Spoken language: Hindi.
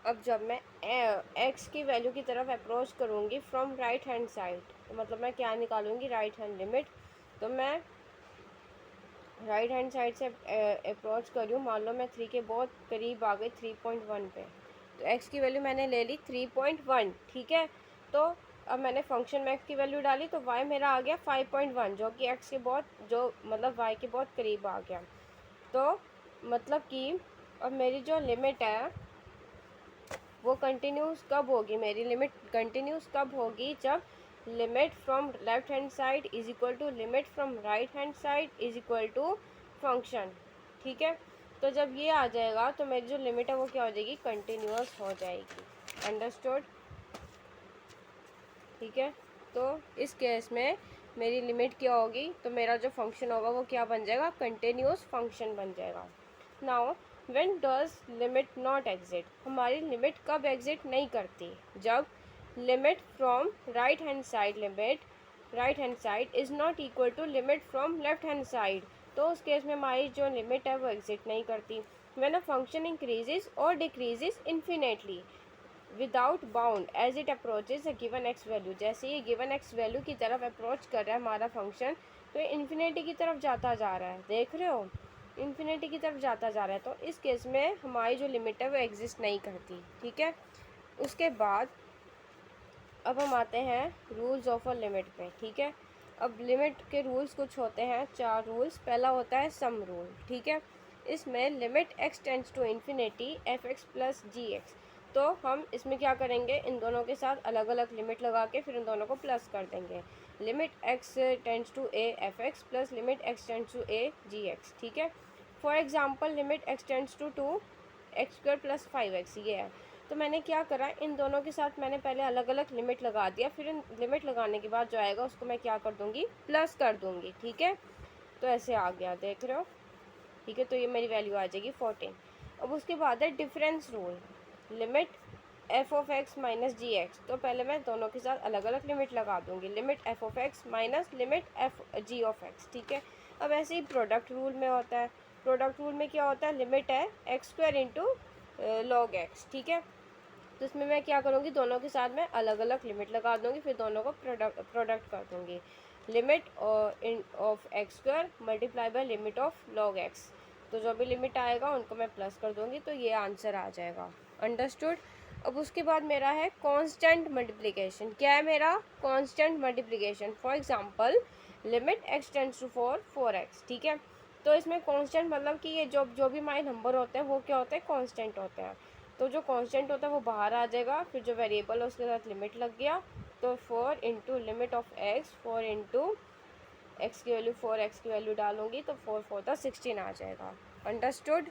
अब जब मैं एक्स की वैल्यू की तरफ अप्रोच करूँगी फ्रॉम राइट हैंड साइड, तो मतलब मैं क्या निकालूंगी, राइट हैंड लिमिट। तो मैं राइट हैंड साइड से अप्रोच कर रही हूँ, मान लो मैं 3 के बहुत करीब आ गई 3.1 पे, तो एक्स की वैल्यू मैंने ले ली 3.1, ठीक है। तो अब मैंने फंक्शन में एक्स की वैल्यू डाली तो वाई मेरा आ गया 5.1, जो कि एक्स के बहुत, जो मतलब वाई के बहुत करीब आ गया। तो मतलब कि अब मेरी जो लिमिट है वो कंटिन्यूस कब होगी, मेरी लिमिट कंटिन्यूस कब होगी, जब limit from left hand side is equal to limit from right hand side is equal to function, ठीक है। तो जब ये आ जाएगा तो मेरी जो लिमिट है वो क्या हो जाएगी, कंटिन्यूस हो जाएगी। अंडरस्टूड, ठीक है। तो इस केस में मेरी लिमिट क्या होगी, तो मेरा जो फंक्शन होगा वो क्या बन जाएगा, कंटिन्यूस फंक्शन बन जाएगा। Now when does limit not exist, हमारी लिमिट कब एग्जिट नहीं करती, जब limit from right hand side, limit right hand side is not equal to limit from left hand side, तो उस केस में हमारी जो लिमिट है वो एग्जिट नहीं करती। व्हेन अ फंक्शन इंक्रीजेज और decreases infinitely without bound as it approaches a given X value, जैसे ये गिवन एक्स वैल्यू की तरफ अप्रोच कर रहा है हमारा फंक्शन, तो ये इन्फिनिटी की तरफ जाता जा रहा है, देख रहे हो, इन्फिनिटी की तरफ जाता जा रहा है। तो इस केस में हमारी जो लिमिट है वो एग्जिस्ट नहीं करती, ठीक है। उसके बाद अब हम आते हैं रूल्स ऑफ अ लिमिट पे, ठीक है। अब लिमिट के रूल्स कुछ होते हैं, 4 रूल्स। पहला होता है सम रूल, ठीक है। इसमें limit X tends to infinity F X plus G X, तो हम इसमें क्या करेंगे, इन दोनों के साथ अलग अलग लिमिट लगा के फिर इन दोनों को प्लस कर देंगे। Limit X tends to A F X plus limit X tends to A G X, ठीक है। For example limit X tends to 2x² plus 5x, ये है। तो मैंने क्या करा, इन दोनों के साथ मैंने पहले अलग अलग लिमिट लगा दिया, फिर इन लिमिट लगाने के बाद जो आएगा उसको मैं क्या कर दूंगी, प्लस कर दूंगी, ठीक है। तो ऐसे आ गया, देख रहे हो, ठीक है। तो ये मेरी वैल्यू आ जाएगी 14। अब उसके बाद है difference rule, limit F of X minus G X, तो पहले मैं दोनों के साथ अलग अलग लिमिट लगा दूंगी, limit F of X minus limit F G of x, ठीक है। अब ऐसे ही प्रोडक्ट रूल में होता है, प्रोडक्ट रूल में क्या होता है, लिमिट है x² इंटू लॉग एक्स, ठीक है। तो इसमें मैं क्या करूँगी, दोनों के साथ मैं अलग अलग लिमिट लगा दूँगी, फिर दोनों को प्रोडक्ट कर दूँगी, limit of x² multiply by limit of log x, तो जो भी लिमिट आएगा उनको मैं प्लस कर दूँगी, तो ये आंसर आ जाएगा। अंडरस्टूड। अब उसके बाद मेरा है कांस्टेंट मल्टीप्लिकेशन, क्या है मेरा, constant multiplication. For example limit x tends to 4x, ठीक है। तो इसमें कांस्टेंट मतलब कि ये जो भी हमारे नंबर होते हैं वो क्या होते हैं, कांस्टेंट होते हैं। तो जो कांस्टेंट होता है वो बाहर आ जाएगा, फिर जो वेरिएबल है उसके साथ लिमिट लग गया, तो 4 into limit of x, 4 into x की वैल्यू 4 एक्स की वैल्यू डालूंगी तो 4 4 16 आ जाएगा। अंडरस्टूड।